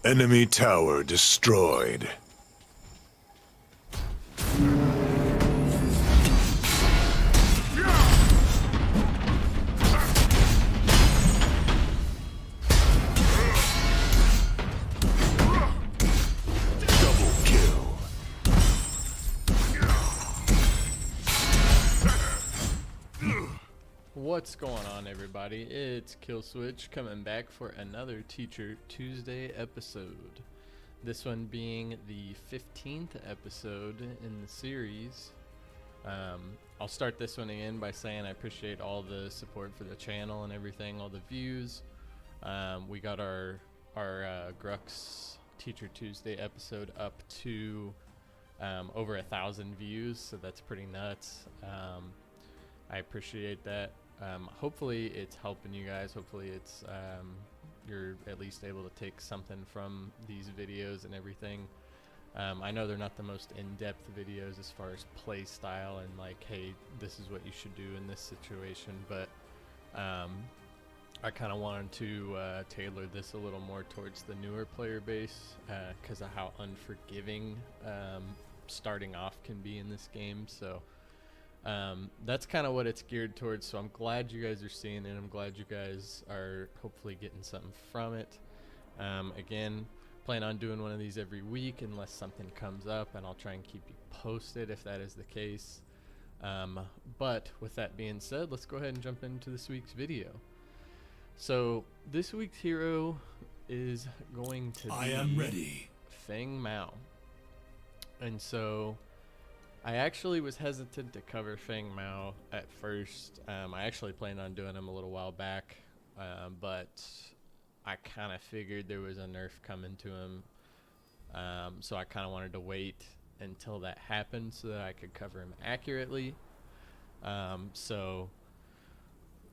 Enemy tower destroyed. Double kill. What's going on, everybody? It's Killswitch coming back for another Teacher Tuesday episode. This one being the 15th episode in the series. I'll start this one again by saying I appreciate all the support for the channel and everything, all the views. We got our Grux Teacher Tuesday episode up to over 1,000 views, so that's pretty nuts. I appreciate that. Hopefully it's helping you guys. Hopefully it's you're at least able to take something from these videos and everything. I know they're not the most in-depth videos as far as play style and like, hey, this is what you should do in this situation, but I kind of wanted to tailor this a little more towards the newer player base because of how unforgiving starting off can be in this game. So that's kind of what it's geared towards. So I'm glad you guys are seeing it. I'm glad you guys are hopefully getting something from it. Again, plan on doing one of these every week unless something comes up, and I'll try and keep you posted if that is the case. But with that being said, let's go ahead and jump into this week's video. So this week's hero is going to I be am ready. Feng Mao. And so I actually was hesitant to cover Feng Mao at first. I actually planned on doing him a little while back, but I kind of figured there was a nerf coming to him, so I kind of wanted to wait until that happened so that I could cover him accurately. So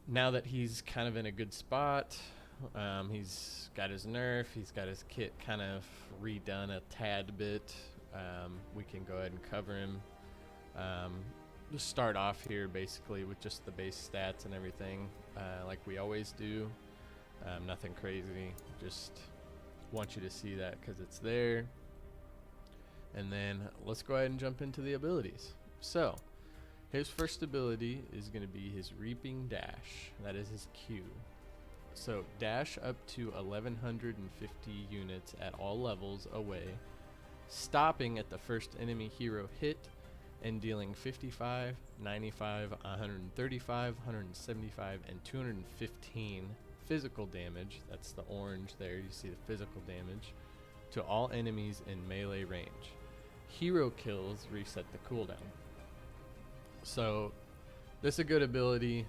now that he's kind of in a good spot, he's got his nerf, he's got his kit kind of redone a tad bit, we can go ahead and cover him. Just start off here basically with just the base stats and everything, like we always do. Nothing crazy, just want you to see that because it's there. And then let's go ahead and jump into the abilities. So his first ability is going to be his Reaping Dash. That is his Q. So dash up to 1,150 units at all levels away, stopping at the first enemy hero hit and dealing 55, 95, 135, 175, and 215 physical damage. That's the orange there. You see the physical damage to all enemies in melee range. Hero kills reset the cooldown. So this is a good ability.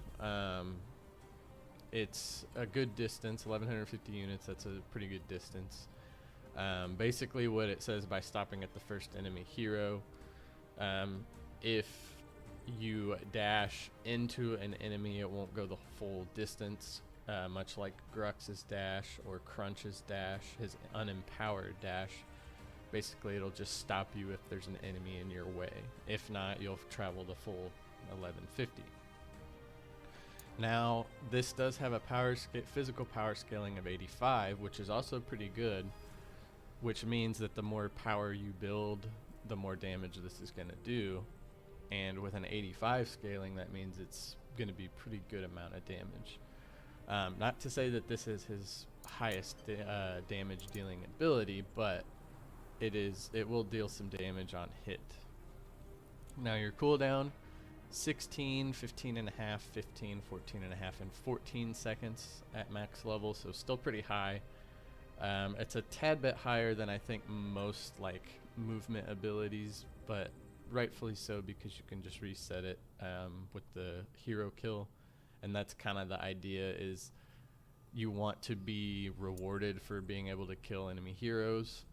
It's a good distance, 1,150 units. That's a pretty good distance. Basically what it says by stopping at the first enemy hero, if you dash into an enemy, it won't go the full distance, much like Grux's dash or Crunch's dash, his unempowered dash. Basically, it'll just stop you if there's an enemy in your way. If not, you'll travel the full 1,150. Now, this does have a physical power scaling of 85, which is also pretty good, which means that the more power you build, the more damage this is going to do. And with an 85 scaling, that means it's going to be pretty good amount of damage. Not to say that this is his highest damage dealing ability, but it will deal some damage on hit. Now your cooldown, 16, 15 and a half, 15, 14 and a half, and 14 seconds at max level, so still pretty high. It's a tad bit higher than I think most like movement abilities, but rightfully so because you can just reset it with the hero kill. And that's kind of the idea, is you want to be rewarded for being able to kill enemy heroes.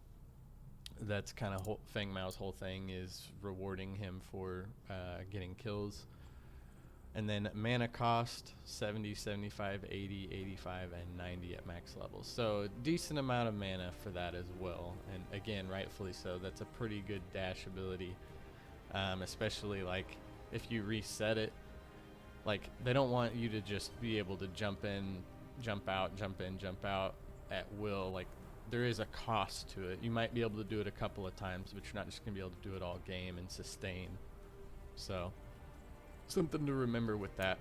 That's kind of Feng Mao's whole thing, is rewarding him for getting kills. And then mana cost, 70, 75, 80, 85, and 90 at max levels. So a decent amount of mana for that as well. And again, rightfully so. That's a pretty good dash ability, especially like if you reset it. Like, they don't want you to just be able to jump in, jump out, jump in, jump out at will. Like, there is a cost to it. You might be able to do it a couple of times, but you're not just going to be able to do it all game and sustain. So, something to remember with that.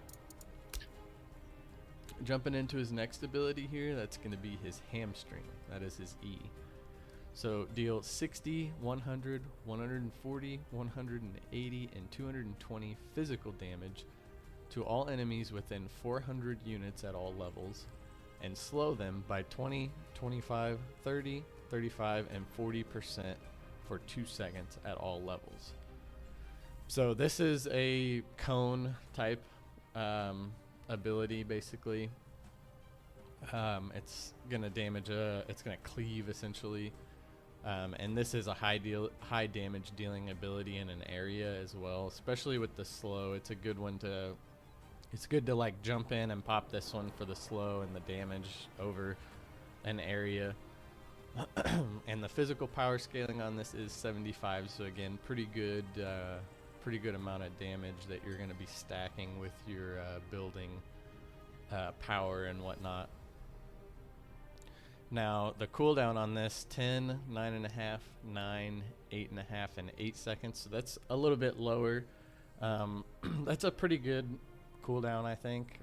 Jumping into his next ability here, that's going to be his hamstring. That is his E. So deal 60, 100, 140, 180, and 220 physical damage to all enemies within 400 units at all levels, and slow them by 20, 25, 30, 35, and 40% for 2 seconds at all levels. So this is a cone type ability, basically. It's gonna damage it's gonna cleave essentially, and this is a high damage dealing ability in an area as well, especially with the slow. It's a good one to, it's good to like jump in and pop this one for the slow and the damage over an area. And the physical power scaling on this is 75, so again, pretty good amount of damage that you're going to be stacking with your building power and whatnot. Now the cooldown on this 10, 9.5, 9, 8.5, and 8 seconds, so that's a little bit lower. That's a pretty good cooldown, I think.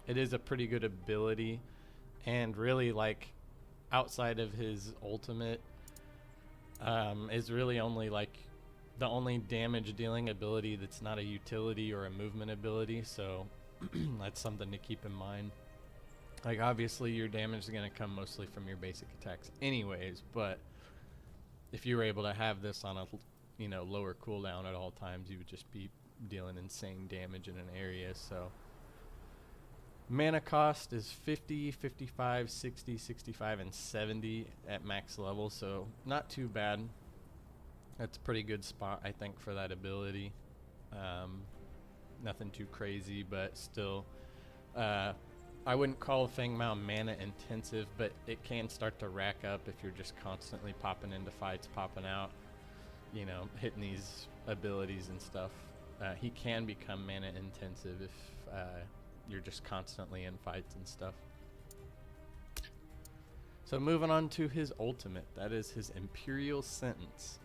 It is a pretty good ability, and really, like, outside of his ultimate, is really only like the only damage dealing ability that's not a utility or a movement ability, so that's something to keep in mind. Like, obviously your damage is going to come mostly from your basic attacks anyways, but if you were able to have this on a, you know, lower cooldown at all times, you would just be dealing insane damage in an area. So mana cost is 50, 55, 60, 65, and 70 at max level, so not too bad. That's a pretty good spot, I think, for that ability. Nothing too crazy, but still, I wouldn't call Feng Mao mana intensive, but it can start to rack up if you're just constantly popping into fights, popping out, you know, hitting these abilities and stuff. He can become mana intensive if you're just constantly in fights and stuff. So moving on to his ultimate, that is his Imperial Sentence.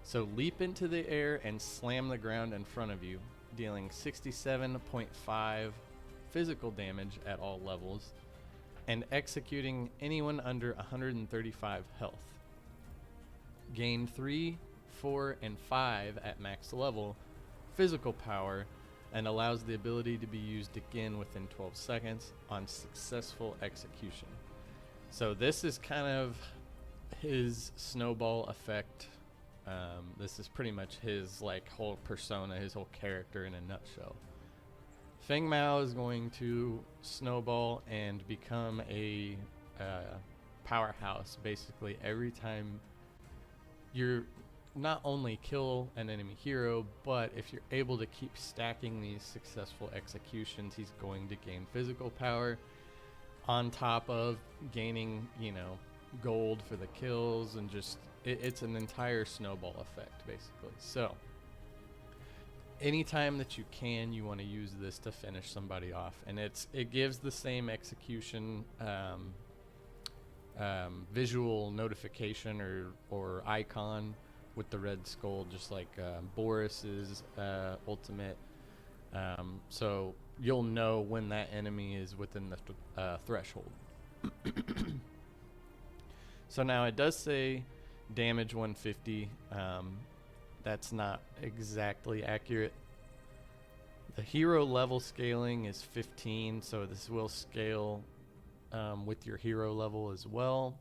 So leap into the air and slam the ground in front of you, dealing 67.5 physical damage at all levels, and executing anyone under 135 health. Gain 3, 4, and 5 at max level physical power, and allows the ability to be used again within 12 seconds on successful execution. So this is kind of his snowball effect. This is pretty much his like whole persona, his whole character in a nutshell. Feng Mao is going to snowball and become a powerhouse basically every time you're not only kill an enemy hero, but if you're able to keep stacking these successful executions, he's going to gain physical power on top of gaining, you know, gold for the kills, and just it's an entire snowball effect basically. So anytime that you can, you want to use this to finish somebody off, and it gives the same execution visual notification or icon with the red skull, just like Boris's ultimate. So you'll know when that enemy is within the threshold. So now it does say damage 150. That's not exactly accurate. The hero level scaling is 15, so this will scale with your hero level as well.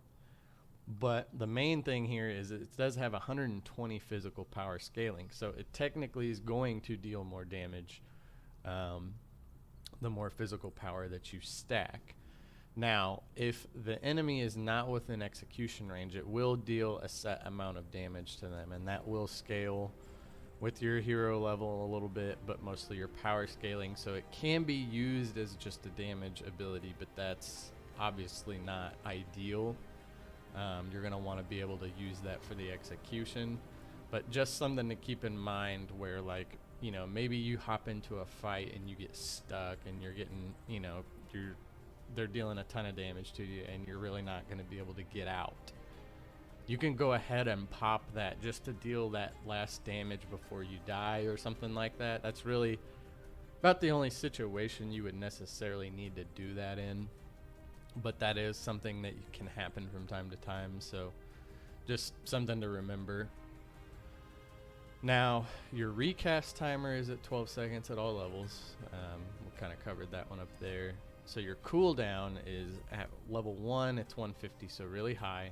But the main thing here is it does have 120 physical power scaling, so it technically is going to deal more damage the more physical power that you stack. Now, if the enemy is not within execution range, it will deal a set amount of damage to them, and that will scale with your hero level a little bit, but mostly your power scaling, so it can be used as just a damage ability, but that's obviously not ideal. You're going to want to be able to use that for the execution, but just something to keep in mind where, like, you know, maybe you hop into a fight and you get stuck and you're getting, you know, you're they're dealing a ton of damage to you, and you're really not going to be able to get out. You can go ahead and pop that just to deal that last damage before you die or something like that. That's really about the only situation you would necessarily need to do that in. But that is something that can happen from time to time, so just something to remember. Now, your recast timer is at 12 seconds at all levels. We kind of covered that one up there. So your cooldown is at level 1, it's 150, so really high.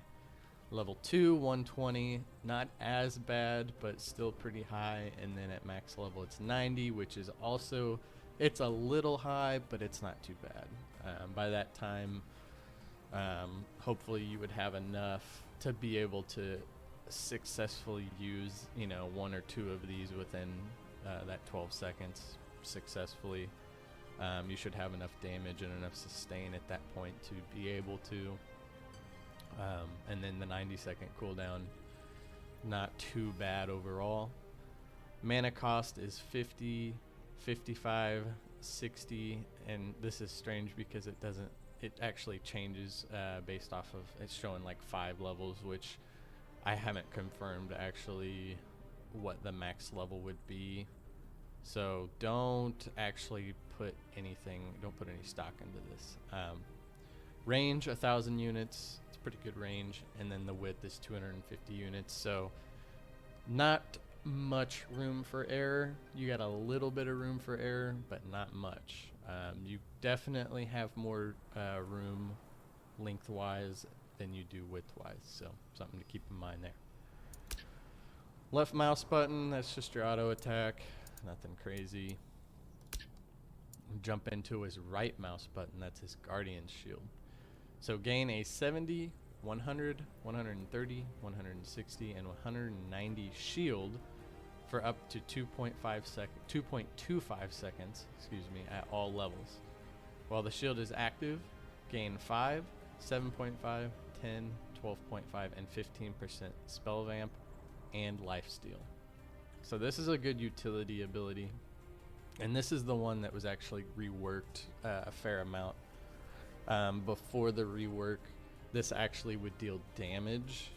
Level 2, 120, not as bad, but still pretty high. And then at max level, it's 90, which is also, it's a little high, but it's not too bad. By that time, hopefully you would have enough to be able to successfully use, you know, 1 or 2 of these within that 12 seconds successfully. You should have enough damage and enough sustain at that point to be able to. And then the 90-second cooldown, not too bad overall. Mana cost is 50, 55, 60, and this is strange because it actually changes based off of, it's showing like 5 levels, which I haven't confirmed actually what the max level would be. So don't actually put any stock into this. Range 1,000 units, it's pretty good range, and then the width is 250 units, so not much room for error. You got a little bit of room for error, but not much. You definitely have more room lengthwise than you do widthwise, so something to keep in mind there. Left mouse button, that's just your auto attack, nothing crazy. Jump into his right mouse button, that's his Guardian's Shield. So gain a 70, 100, 130, 160, and 190 shield for up to 2.25 seconds, at all levels. While the shield is active, gain 5, 7.5, 10, 12.5, and 15% spell vamp and lifesteal. So this is a good utility ability, and this is the one that was actually reworked a fair amount. Before the rework, this actually would deal damage.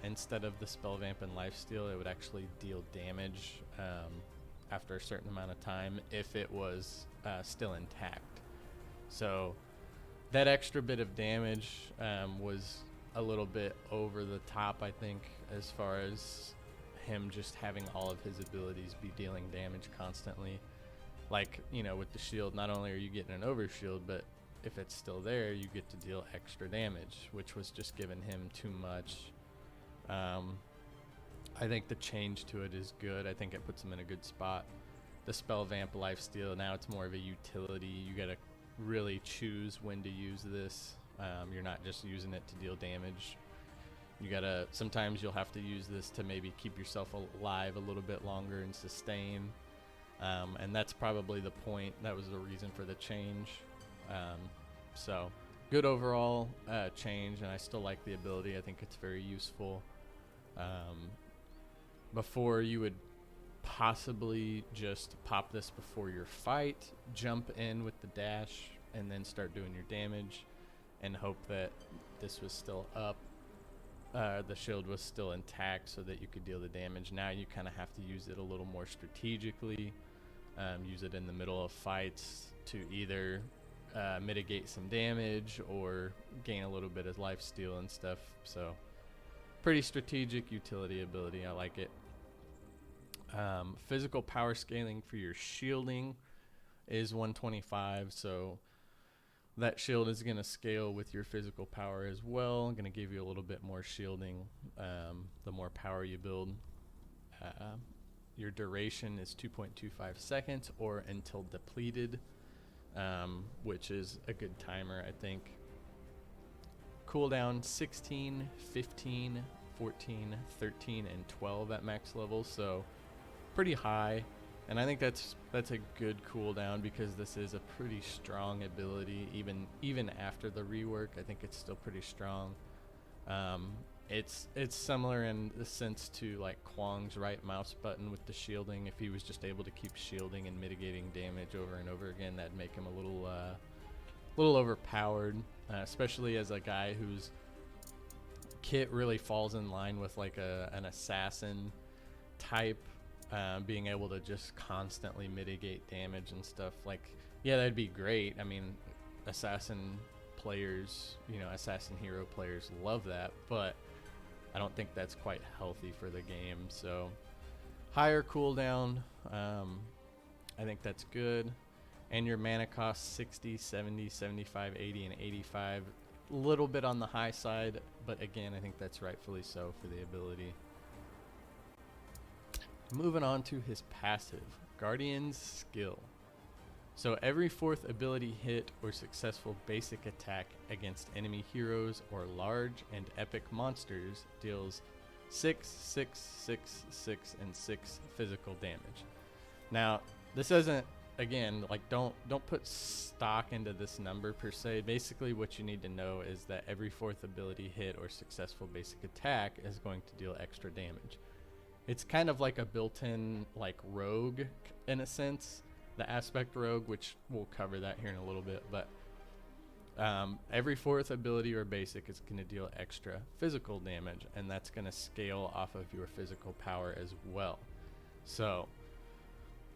Instead of the spell vamp and lifesteal, it would actually deal damage after a certain amount of time if it was still intact. So that extra bit of damage was a little bit over the top, I think, as far as him just having all of his abilities be dealing damage constantly. Like, you know, with the shield, not only are you getting an overshield, but if it's still there, you get to deal extra damage, which was just giving him too much. I think the change to it is good. I think it puts him in a good spot. The spell vamp lifesteal, now it's more of a utility. You gotta really choose when to use this. You're not just using it to deal damage. You gotta, sometimes you'll have to use this to maybe keep yourself alive a little bit longer and sustain. And that's probably the point. That was the reason for the change. So good overall change, and I still like the ability. I think it's very useful. Before, you would possibly just pop this before your fight, jump in with the dash, and then start doing your damage, and hope that this was still up. The shield was still intact so that you could deal the damage. Now you kind of have to use it a little more strategically. Use it in the middle of fights to either mitigate some damage or gain a little bit of lifesteal and stuff. So pretty strategic utility ability. I like it. Physical power scaling for your shielding is 125, so that shield is going to scale with your physical power as well. Going to give you a little bit more shielding the more power you build. Your duration is 2.25 seconds or until depleted, which is a good timer, I think. Cooldown 16, 15, 14, 13, and 12 at max level, so pretty high. And I think that's a good cooldown because this is a pretty strong ability. Even after the rework, I think it's still pretty strong. It's similar in the sense to like Kwang's right mouse button with the shielding. If he was just able to keep shielding and mitigating damage over and over again, that'd make him a little overpowered, especially as a guy whose kit really falls in line with like an assassin type, being able to just constantly mitigate damage and stuff. Like, yeah, that'd be great. I mean, assassin players, you know, assassin hero players love that, but I don't think that's quite healthy for the game. So higher cooldown, I think that's good. And your mana cost 60, 70, 75, 80, and 85. A little bit on the high side, but again, I think that's rightfully so for the ability. Moving on to his passive, Guardian's Skill. So every 4th ability hit or successful basic attack against enemy heroes or large and epic monsters deals 6, 6, 6, 6, and 6 physical damage. Now, this isn't, again, like, don't put stock into this number per se. Basically, what you need to know is that every 4th ability hit or successful basic attack is going to deal extra damage. It's kind of like a built-in, like, rogue in a sense, the aspect rogue, which we'll cover that here in a little bit. But every 4th ability or basic is going to deal extra physical damage, and that's going to scale off of your physical power as well. So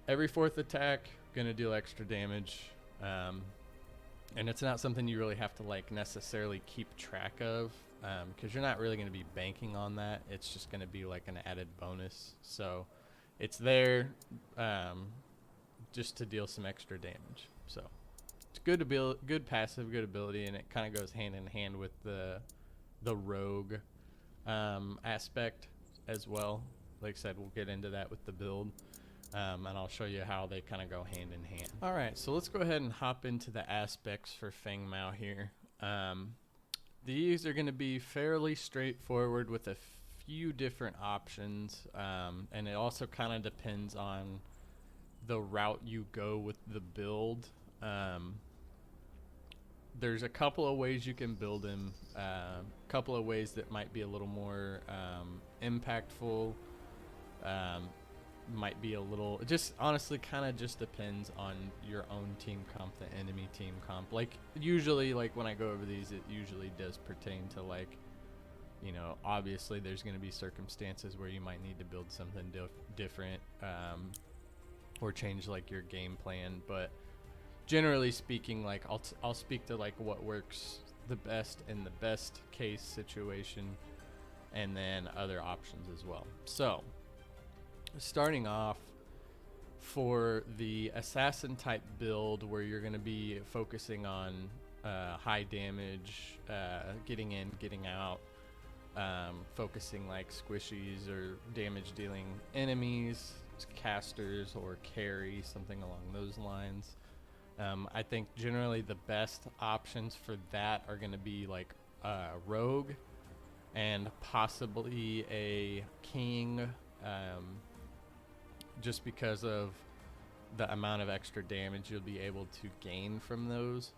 every 4th attack going to deal extra damage, and it's not something you really have to like necessarily keep track of, because you're not really going to be banking on that. It's just going to be like an added bonus. So it's there just to deal some extra damage. So it's good passive, good ability, and it kind of goes hand in hand with the rogue aspect as well. Like I said, we'll get into that with the build. And I'll show you how they kind of go hand in hand. All right, so let's go ahead and hop into the aspects for Feng Mao here. These are going to be fairly straightforward with a few different options, and it also kind of depends on the route you go with the build. There's a couple of ways you can build him, a couple of ways that might be a little more impactful. Might be a little, just honestly kind of just depends on your own team comp, the enemy team comp. Like usually, like when I go over these, it usually does pertain to, like, you know, obviously there's going to be circumstances where you might need to build something different, or change like your game plan. But generally speaking, like I'll speak to like what works the best in the best case situation, and then other options as well. So starting off, for the assassin type build where you're going to be focusing on high damage, getting in, getting out, focusing like squishies or damage dealing enemies, casters, or carry, something along those lines. I think generally the best options for that are going to be like rogue and possibly a king, just because of the amount of extra damage you'll be able to gain from those.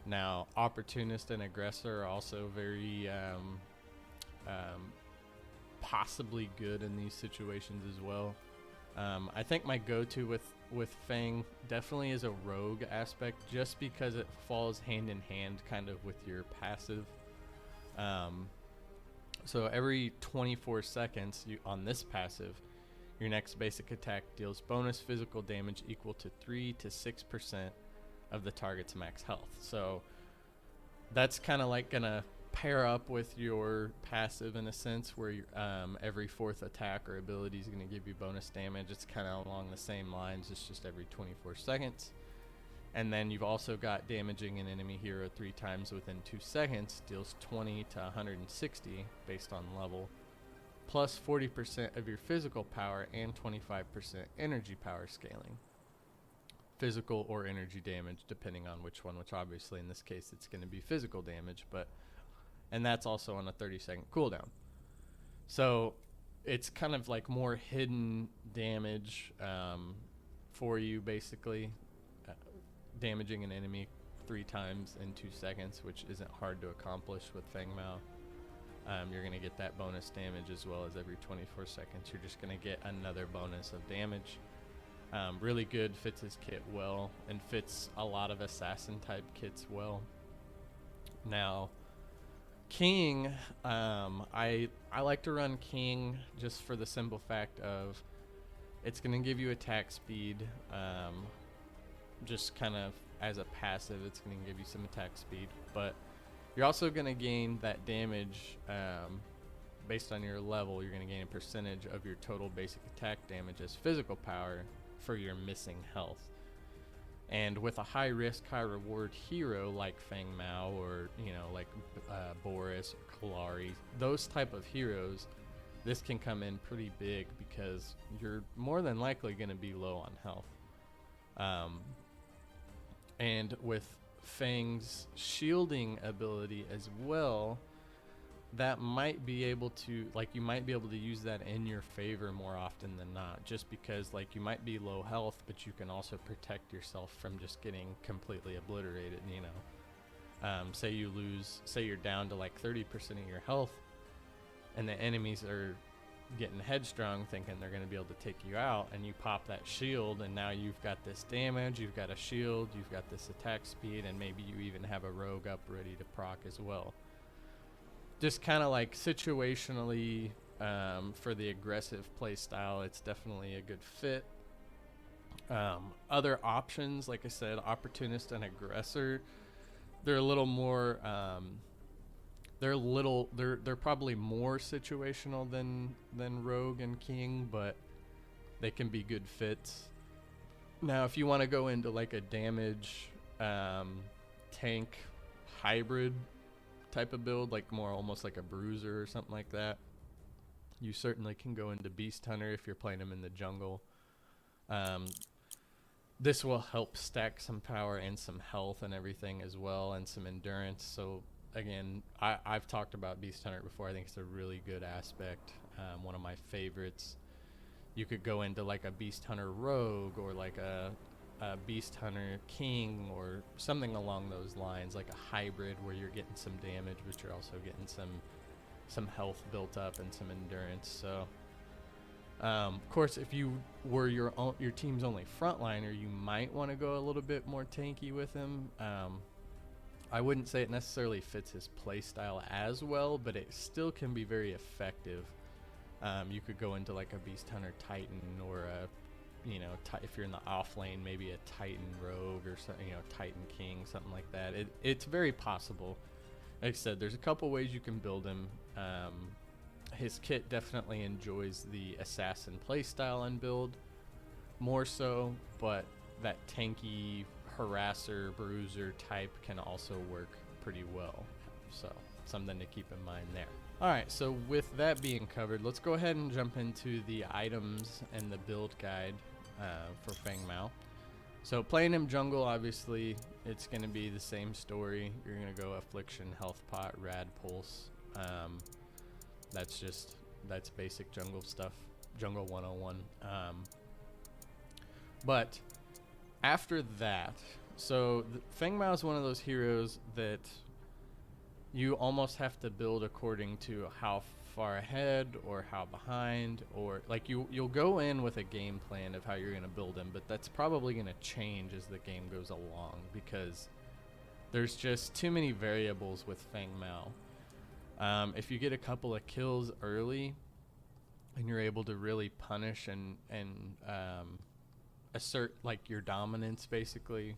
Now, opportunist and aggressor are also very possibly good in these situations as well. I think my go-to with Feng definitely is a rogue aspect, just because it falls hand in hand kind of with your passive. So every 24 seconds on this passive, your next basic attack deals bonus physical damage equal to 3 to 6% of the target's max health. So that's kind of like gonna pair up with your passive in a sense, where every 4th attack or ability is gonna give you bonus damage. It's kind of along the same lines. It's just every 24 seconds. And then you've also got damaging an enemy hero 3 times within 2 seconds deals 20 to 160 based on level, plus 40% of your physical power and 25% energy power scaling. Physical or energy damage, depending on which one, which obviously in this case it's going to be physical damage, and that's also on a 30-second cooldown. So it's kind of like more hidden damage for you, basically. Damaging an enemy 3 times in 2 seconds, which isn't hard to accomplish with Feng Mao. You're going to get that bonus damage, as well as every 24 seconds you're just going to get another bonus of damage. Really good, fits his kit well, and fits a lot of assassin type kits well. Now, King, I like to run King just for the simple fact of it's going to give you attack speed, just kind of as a passive. It's going to give you some attack speed, but you're also going to gain that damage based on your level. You're going to gain a percentage of your total basic attack damage as physical power for your missing health. And with a high risk, high reward hero like Feng Mao, or like Boris or Kalari, those type of heroes, this can come in pretty big because you're more than likely going to be low on health. And with Feng's shielding ability as well, that might be able to, you might be able to use that in your favor more often than not, just because you might be low health, but you can also protect yourself from just getting completely obliterated. Say you're down to 30% of your health, and the enemies are getting headstrong thinking they're going to be able to take you out, and you pop that shield, and now you've got this damage, you've got a shield, you've got this attack speed, and maybe you even have a rogue up ready to proc as well. Just kind of situationally, for the aggressive play style, it's definitely a good fit. Other options, like I said, opportunist and aggressor, they're a little more they're probably more situational than rogue and king, but they can be good fits. Now if you want to go into a damage tank hybrid type of build, more almost like a bruiser or something like that, you certainly can go into Beast Hunter if you're playing him in the jungle. This will help stack some power and some health and everything as well, and some endurance. So again, I've talked about Beast Hunter before. I think it's a really good aspect, one of my favorites. You could go into a Beast Hunter Rogue, or a Beast Hunter King, or something along those lines, like a hybrid where you're getting some damage, but you're also getting some health built up and some endurance. So of course, if you were your team's only frontliner, you might want to go a little bit more tanky with him. I wouldn't say it necessarily fits his play style as well, but it still can be very effective. You could go into a Beast Hunter Titan, or if you're in the off lane, maybe a Titan Rogue, or something, Titan King, something like that. It's very possible. Like I said, there's a couple ways you can build him. His kit definitely enjoys the assassin playstyle and build more so, but that tanky harasser bruiser type can also work pretty well. So something to keep in mind there. Alright, so with that being covered, let's go ahead and jump into the items and the build guide for Feng Mao. So playing him jungle, obviously, it's going to be the same story. You're going to go Affliction, Health Pot, Rad Pulse. That's basic jungle stuff, Jungle 101. But after that, so Feng Mao is one of those heroes that you almost have to build according to how far ahead or how behind, or you'll go in with a game plan of how you're going to build him, but that's probably going to change as the game goes along, because there's just too many variables with Feng Mao. If you get a couple of kills early and you're able to really punish and assert your dominance, basically,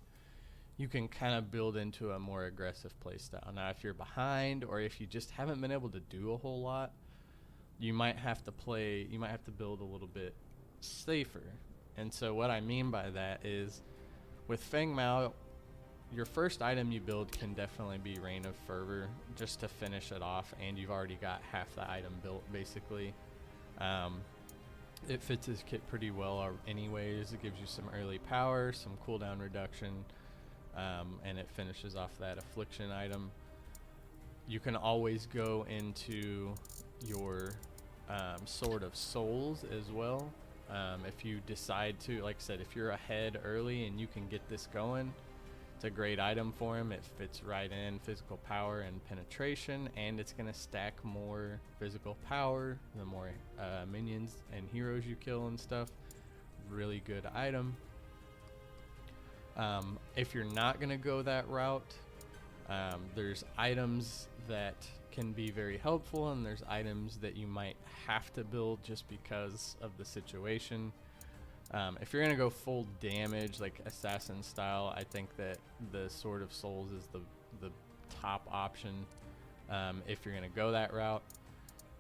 you can kind of build into a more aggressive playstyle. Now, if you're behind, or if you just haven't been able to do a whole lot, you might have to build a little bit safer. And so what I mean by that is, with Feng Mao, your first item you build can definitely be Reign of Fervor, just to finish it off, and you've already got half the item built, basically. It fits his kit pretty well anyways. It gives you some early power, some cooldown reduction, and it finishes off that Affliction item. You can always go into your Sword of Souls as well. If you decide to, like I said, if you're ahead early and you can get this going, it's a great item for him. It fits right in, physical power and penetration, and it's going to stack more physical power the more minions and heroes you kill and stuff. really good item. If you're not going to go that route, there's items that can be very helpful, and there's items that you might have to build just because of the situation. If you're going to go full damage, like assassin style, I think that the Sword of Souls is the top option if you're going to go that route.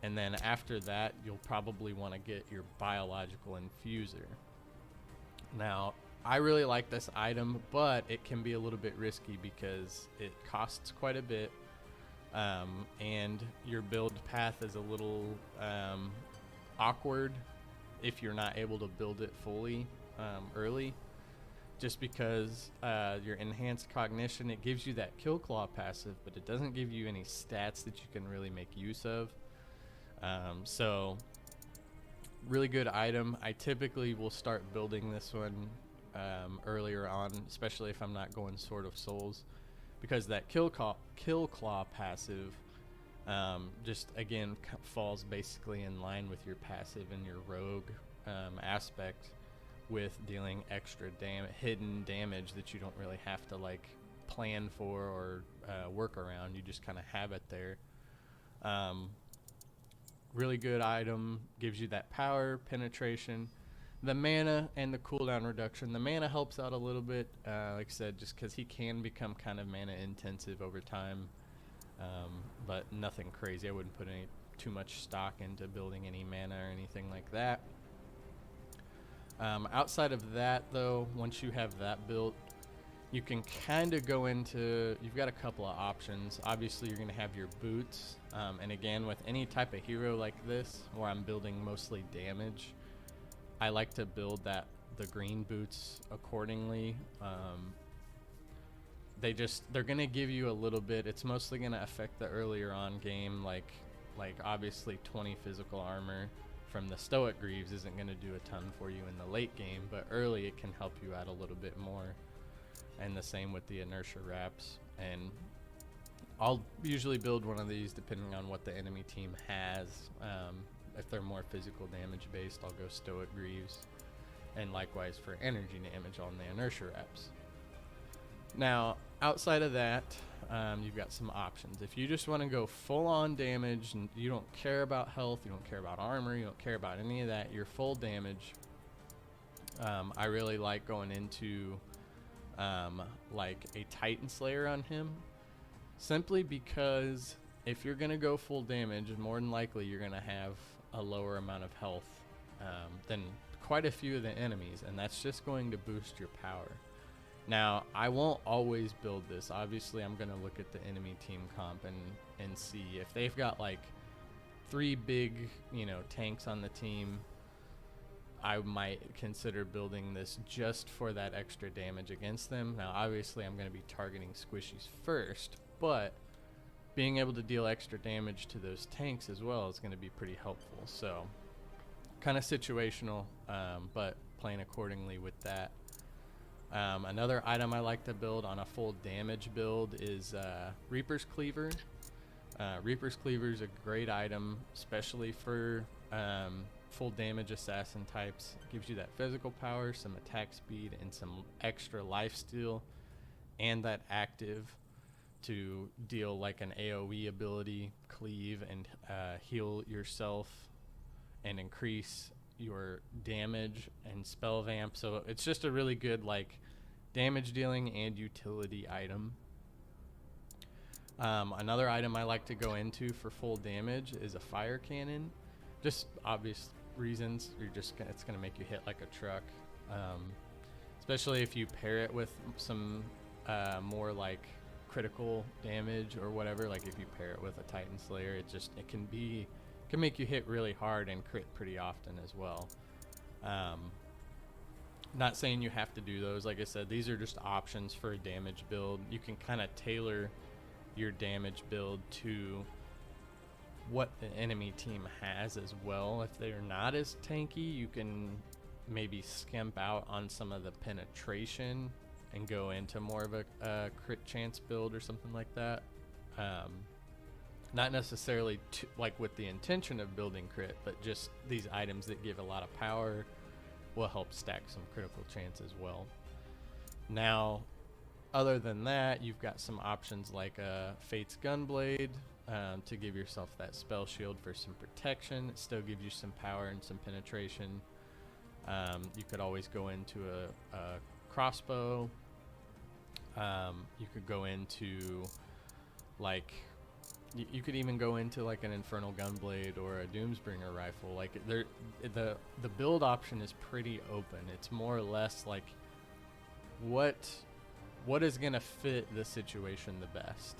And then after that, you'll probably want to get your biological infuser. Now, I really like this item, but it can be a little bit risky because it costs quite a bit, and your build path is a little awkward if you're not able to build it fully early, just because your enhanced cognition, it gives you that kill claw passive, but it doesn't give you any stats that you can really make use of. So really good item. I typically will start building this one earlier on, especially if I'm not going Sword of Souls, because that kill claw passive just again falls basically in line with your passive and your rogue aspect, with dealing extra hidden damage that you don't really have to like plan for or work around. You just kind of have it there. Really good item, gives you that power, penetration, the mana, and the cooldown reduction. The mana helps out a little bit, like I said, just because he can become kind of mana intensive over time, but nothing crazy. I wouldn't put too much stock into building any mana or anything like that. Outside of that, though, once you have that built, you can kind of go into, you've got a couple of options. Obviously, you're going to have your boots. And again, with any type of hero like this, where I'm building mostly damage, I like to build the green boots accordingly. They're going to give you a little bit. It's mostly going to affect the earlier on game, like obviously 20 physical armor from the Stoic Greaves isn't going to do a ton for you in the late game, but early it can help you out a little bit more. And the same with the inertia wraps. And I'll usually build one of these depending on what the enemy team has. If they're more physical damage based, I'll go Stoic Greaves. And likewise for energy damage on the inertia wraps. Now, outside of that, you've got some options. If you just want to go full on damage and you don't care about health, you don't care about armor, you don't care about any of that, you're full damage, I really like going into like a Titan Slayer on him, simply because if you're gonna go full damage, more than likely you're gonna have a lower amount of health than quite a few of the enemies, and that's just going to boost your power. Now, I won't always build this. Obviously, I'm gonna look at the enemy team comp and see if they've got like 3 big, tanks on the team. I might consider building this just for that extra damage against them. Now, obviously, I'm going to be targeting squishies first, but being able to deal extra damage to those tanks as well is going to be pretty helpful. So, kind of situational, but playing accordingly with that. Another item I like to build on a full damage build is Reaper's Cleaver. Reaper's Cleaver is a great item, especially for full damage assassin types. Gives you that physical power, some attack speed, and some extra lifesteal, and that active to deal like an AoE ability, cleave, and heal yourself and increase your damage and spell vamp. So it's just a really good like damage dealing and utility item. Another item I like to go into for full damage is a fire cannon. Just obvious reasons, it's gonna make you hit like a truck, especially if you pair it with some more like critical damage or whatever. Like if you pair it with a Titan Slayer, it can make you hit really hard and crit pretty often as well. Not saying you have to do those. Like I said, these are just options for a damage build. You can kind of tailor your damage build to what the enemy team has as well. If they're not as tanky, you can maybe skimp out on some of the penetration and go into more of a crit chance build or something like that. Not necessarily like with the intention of building crit, but just these items that give a lot of power will help stack some critical chance as well. Now, other than that, you've got some options like Fate's Gunblade to give yourself that spell shield for some protection. It still gives you some power and some penetration. You could always go into a crossbow. You could go into like you could even go into like an Infernal Gunblade or a Doomsbringer rifle. Like the build option is pretty open. It's more or less like what is gonna fit the situation the best.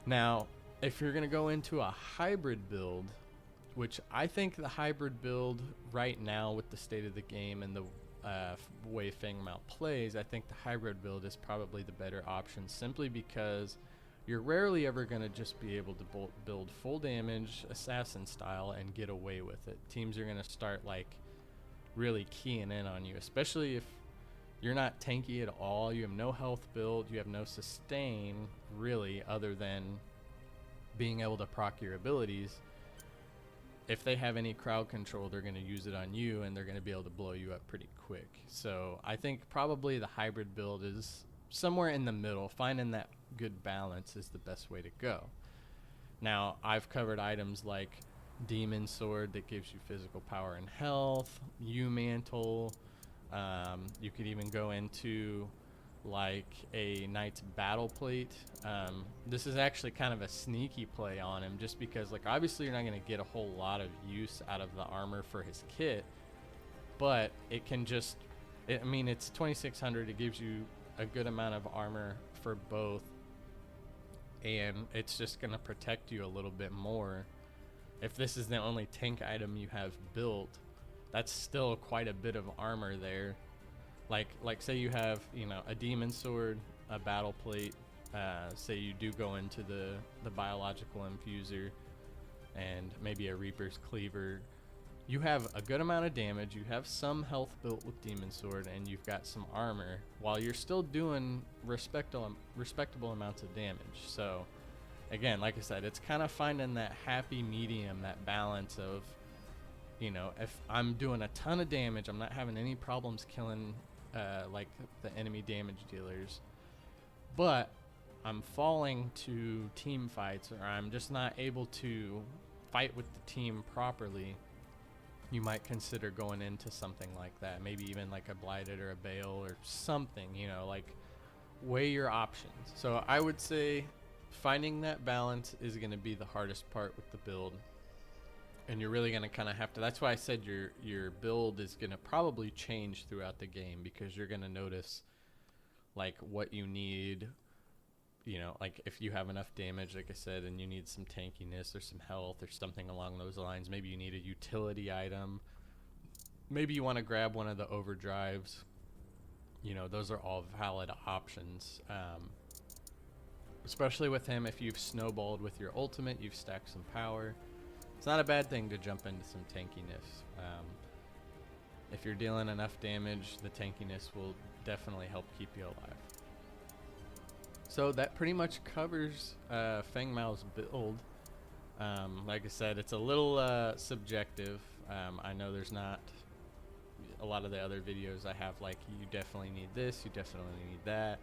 Now, if you're gonna go into a hybrid build, which I think the hybrid build right now with the state of the game and the way Feng Mao plays, I think the hybrid build is probably the better option, simply because you're rarely ever going to just be able to build full damage assassin style and get away with it. Teams are going to start like really keying in on you, especially if you're not tanky at all. You have no health build, you have no sustain really other than being able to proc your abilities. If they have any crowd control, they're going to use it on you, and they're going to be able to blow you up pretty quick. So I think probably the hybrid build is somewhere in the middle. Finding that good balance is the best way to go. Now, I've covered items like Demon Sword that gives you physical power and health, U-Mantle. You could even go into like a Knight's Battle Plate. This is actually kind of a sneaky play on him, just because like obviously you're not going to get a whole lot of use out of the armor for his kit, but it can just I mean, it's 2600. It gives you a good amount of armor for both, and it's just going to protect you a little bit more. If this is the only tank item you have built, that's still quite a bit of armor there. Like say you have, you know, a Demon Sword, a Battle Plate, say you do go into the Biological Infuser, and maybe a Reaper's Cleaver. You have a good amount of damage, you have some health built with Demon Sword, and you've got some armor, while you're still doing respectable amounts of damage. So, again, like I said, it's kind of finding that happy medium, that balance of, you know, if I'm doing a ton of damage, I'm not having any problems killing like the enemy damage dealers, but I'm falling to team fights, or I'm just not able to fight with the team properly. You might consider going into something like that, maybe even like a Blighted or a Bale or something, you know, like weigh your options. So I would say finding that balance is going to be the hardest part with the build, and you're really going to kind of have to, that's why I said your build is going to probably change throughout the game, because you're going to notice like what you need, you know, like if you have enough damage, like I said, and you need some tankiness or some health or something along those lines. Maybe you need a utility item. Maybe you want to grab one of the overdrives. You know, those are all valid options. Especially with him, if you've snowballed with your ultimate, you've stacked some power. It's not a bad thing to jump into some tankiness. If you're dealing enough damage, the tankiness will definitely help keep you alive. So that pretty much covers Feng Mao's build. Like I said, it's a little subjective. I know there's not a lot of the other videos I have like, you definitely need this, you definitely need that.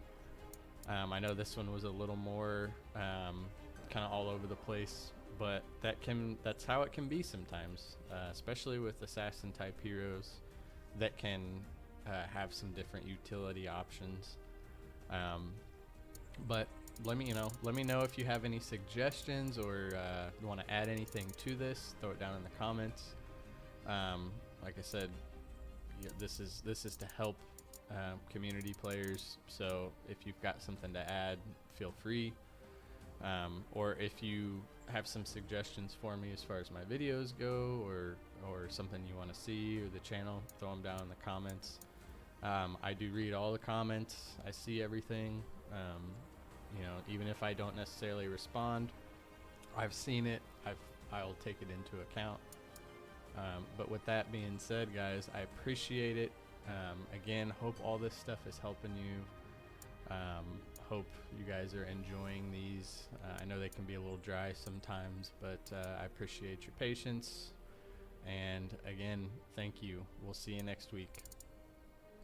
I know this one was a little more kind of all over the place, but that's how it can be sometimes, especially with assassin type heroes that can have some different utility options. But let me know if you have any suggestions, or you want to add anything to this. Throw it down in the comments. Like I said, this is to help community players. So if you've got something to add, feel free. Or if you have some suggestions for me as far as my videos go, or something you want to see, or the channel, throw them down in the comments. I do read all the comments. I see everything. You know, even if I don't necessarily respond, I've seen it. I'll take it into account. But with that being said, guys, I appreciate it. Again, hope all this stuff is helping you. Hope you guys are enjoying these. I know they can be a little dry sometimes, but I appreciate your patience. And again, thank you. We'll see you next week.